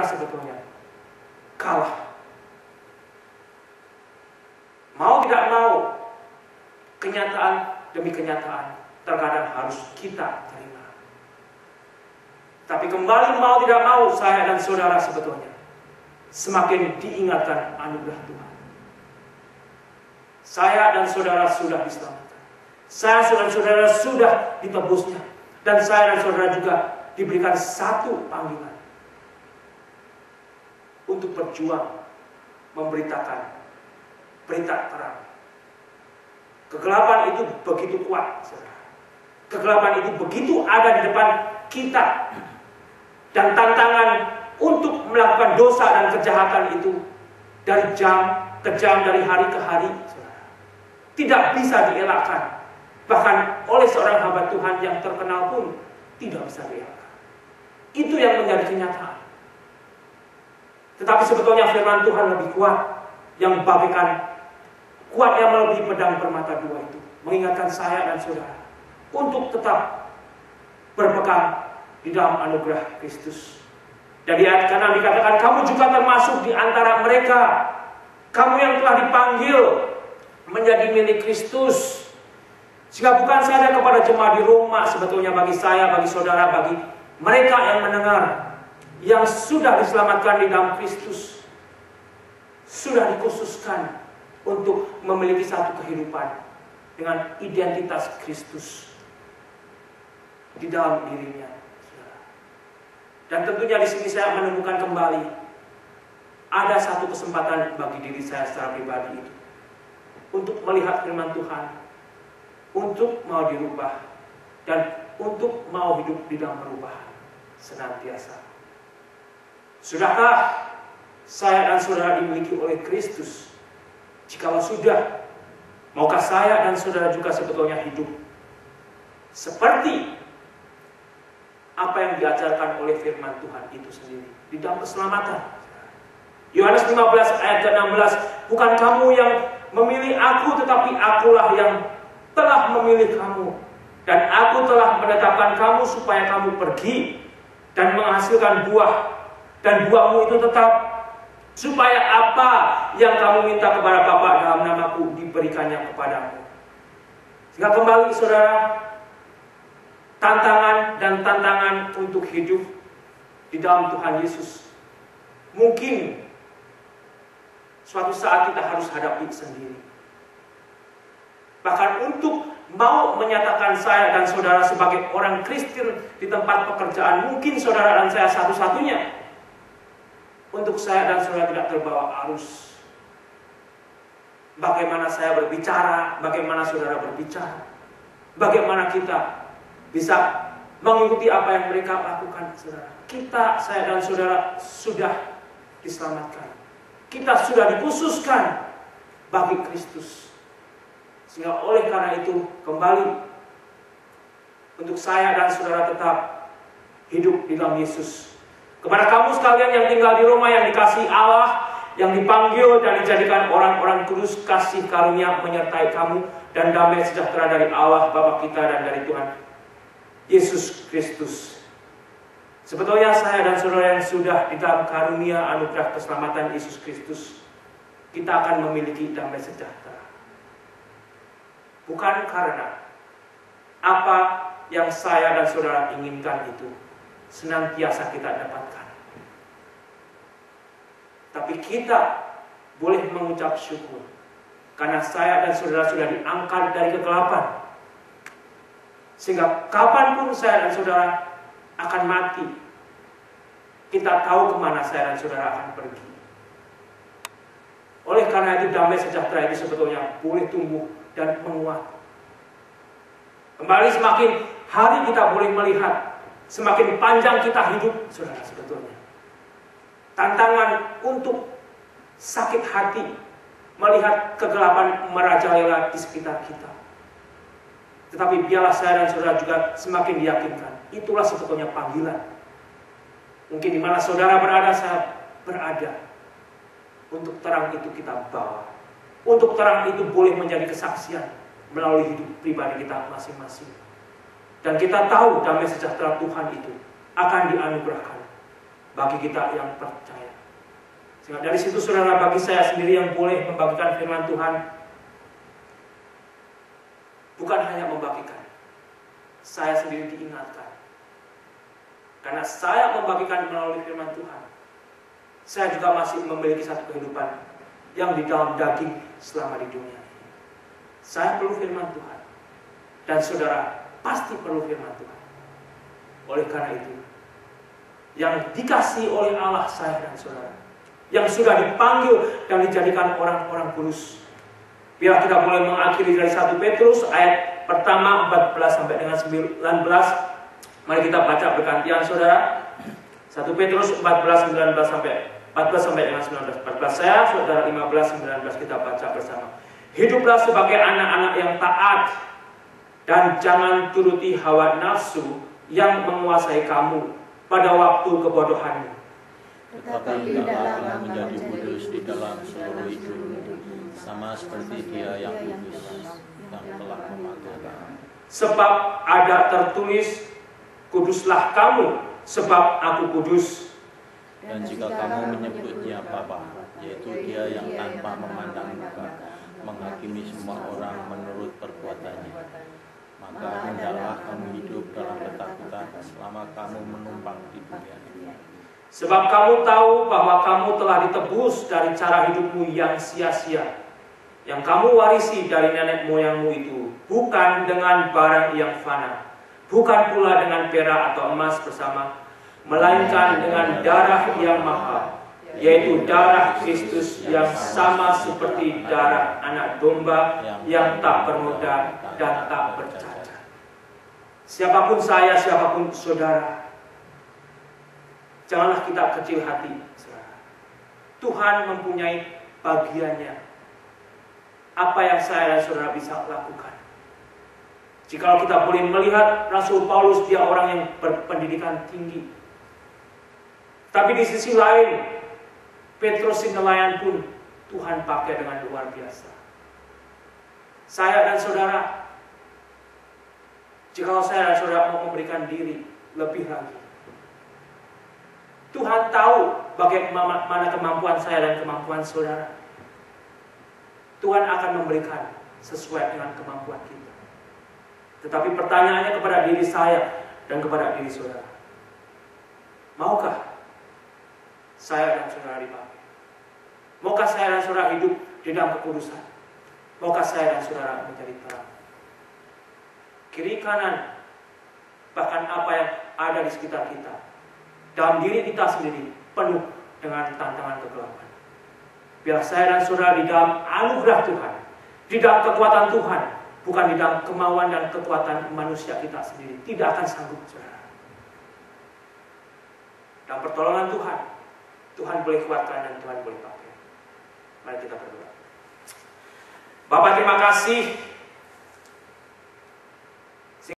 sebetulnya kalah. Mau tidak mau, kenyataan demi kenyataan terkadang harus kita terima. Tapi kembali mau tidak mau, saya dan saudara sebetulnya semakin diingatkan anugerah Tuhan. Saya dan saudara sudah diselamatkan. Saya dan saudara sudah ditebusnya. Dan saya dan saudara juga diberikan satu panggilan untuk berjuang memberitakan berita terang. Kegelapan itu begitu kuat, saudara. Kegelapan itu begitu ada di depan kita. Dan tantangan untuk melakukan dosa dan kejahatan itu dari jam ke jam, dari hari ke hari, saudara, tidak bisa dielakkan. Bahkan oleh seorang hamba Tuhan yang terkenal pun tidak bisa dielakkan. Itu yang menjadi kenyataan. Tetapi sebetulnya firman Tuhan lebih kuat, yang bagaikan kuat yang melebihi pedang bermata dua itu, mengingatkan saya dan saudara untuk tetap berpegang di dalam anugerah Kristus. Dan di ayat ke-6 dikatakan, kamu juga termasuk di antara mereka, kamu yang telah dipanggil menjadi milik Kristus. Sehingga bukan saja kepada jemaat di Roma, sebetulnya bagi saya, bagi saudara, bagi mereka yang mendengar, yang sudah diselamatkan di dalam Kristus, sudah dikhususkan untuk memiliki satu kehidupan dengan identitas Kristus di dalam dirinya. Dan tentunya di sini saya menemukan kembali ada satu kesempatan bagi diri saya secara pribadi itu untuk melihat firman Tuhan, untuk mau dirubah, dan untuk mau hidup di dalam perubahan senantiasa. Sudahkah saya dan saudara dimiliki oleh Kristus? Jikalau sudah, maukah saya dan saudara juga sebetulnya hidup seperti apa yang diajarkan oleh firman Tuhan itu sendiri di dalam keselamatan? Yohanes 15 ayat ke-16, bukan kamu yang memilih aku, tetapi akulah yang telah memilih kamu, dan aku telah menetapkan kamu supaya kamu pergi dan menghasilkan buah, dan buahmu itu tetap, supaya apa yang kamu minta kepada Bapa dalam namaku diberikannya kepadamu. Sehingga kembali saudara, tantangan untuk hidup di dalam Tuhan Yesus mungkin suatu saat kita harus hadapi sendiri. Bahkan untuk mau menyatakan saya dan saudara sebagai orang Kristen di tempat pekerjaan, mungkin saudara dan saya satu-satunya untuk saya dan saudara tidak terbawa arus. Bagaimana saya berbicara, bagaimana saudara berbicara, bagaimana kita bisa mengikuti apa yang mereka lakukan, saudara. Kita, saya dan saudara sudah diselamatkan. Kita sudah dikhususkan bagi Kristus. Sehingga oleh karena itu, kembali untuk saya dan saudara tetap hidup di dalam Yesus. Kepada kamu sekalian yang tinggal di Roma, yang dikasihi Allah, yang dipanggil dan dijadikan orang-orang kudus, kasih karunia menyertai kamu dan damai sejahtera dari Allah Bapa kita dan dari Tuhan Yesus Kristus. Sebetulnya saya dan saudara yang sudah di dalam karunia anugerah keselamatan Yesus Kristus, kita akan memiliki damai sejahtera. Bukan karena apa yang saya dan saudara inginkan itu senantiasa kita dapatkan, tapi kita boleh mengucap syukur karena saya dan saudara sudah diangkat dari kegelapan, sehingga kapanpun saya dan saudara akan mati, kita tahu kemana saya dan saudara akan pergi. Oleh karena itu damai sejahtera itu sebetulnya boleh tumbuh dan menguat. Kembali semakin hari kita boleh melihat, semakin panjang kita hidup, saudara, sebetulnya tantangan untuk sakit hati melihat kegelapan merajalela di sekitar kita. Tetapi biarlah saya dan saudara juga semakin diyakinkan, itulah sebetulnya panggilan. Mungkin di mana saudara berada, saya berada. Untuk terang itu kita bawa. Untuk terang itu boleh menjadi kesaksian melalui hidup pribadi kita masing-masing. Dan kita tahu damai sejahtera Tuhan itu akan dianugerahkan bagi kita yang percaya. Sehingga dari situ saudara, bagi saya sendiri yang boleh membagikan firman Tuhan, bukan hanya membagikan, saya sendiri diingatkan. Karena saya membagikan melalui firman Tuhan, saya juga masih memiliki satu kehidupan yang di dalam daging selama di dunia ini. Saya perlu firman Tuhan, dan saudara pasti perlu firman Tuhan. Oleh karena itu, yang dikasihi oleh Allah saya dan saudara, yang sudah dipanggil dan dijadikan orang-orang kudus, biar kita mulai mengakhiri dari 1 Petrus ayat pertama 14 sampai dengan 19. Mari kita baca bergantian saudara. 1 Petrus 14 sampai dengan 19. 14 saya, saudara 15 19 kita baca bersama. Hiduplah sebagai anak-anak yang taat, dan jangan turuti hawa nafsu yang menguasai kamu pada waktu kebodohanmu. Tetapi hendaklah menjadi kudus di dalam seluruh hidupmu, sama seperti Dia yang kudus yang telah memanggil kamu. Sebab ada tertulis, kuduslah kamu, sebab aku kudus. Dan jika kamu menyebutnya Bapa, yaitu Dia yang tanpa memandang muka menghakimi semua orang menurut perbuatannya, maka hendaklah kamu hidup dalam ketakutan selama kamu menumpang di dunia ini. Sebab kamu tahu bahwa kamu telah ditebus dari cara hidupmu yang sia-sia, yang kamu warisi dari nenek moyangmu itu, bukan dengan barang yang fana, bukan pula dengan perak atau emas bersama, melainkan dengan darah yang mahal, yaitu darah Kristus yang sama seperti darah anak domba yang tak bernoda dan tak bercacat. Siapapun saya, siapapun saudara, janganlah kita kecil hati. Tuhan mempunyai bagiannya. Apa yang saya dan saudara bisa lakukan? Jika kita boleh melihat Rasul Paulus, dia orang yang berpendidikan tinggi. Tapi di sisi lain, Petrus si nelayan pun Tuhan pakai dengan luar biasa. Saya dan saudara, jika saya dan saudara mau memberikan diri lebih lagi, Tuhan tahu bagaimana kemampuan saya dan kemampuan saudara. Tuhan akan memberikan sesuai dengan kemampuan kita. Tetapi pertanyaannya kepada diri saya dan kepada diri saudara, maukah saya dan saudara dipakai? Maukah saya dan saudara hidup di dalam kekudusan? Maukah saya dan saudara menjadi terang? Kiri kanan, bahkan apa yang ada di sekitar kita, dalam diri kita sendiri penuh dengan tantangan kegelapan. Biar saya dan saudara di dalam anugerah Tuhan, di dalam kekuatan Tuhan, bukan di dalam kemauan dan kekuatan manusia kita sendiri, tidak akan sanggup saudara. Dalam pertolongan Tuhan, Tuhan boleh kuatkan dan Tuhan boleh pakai. Mari kita berdoa. Bapak, terima kasih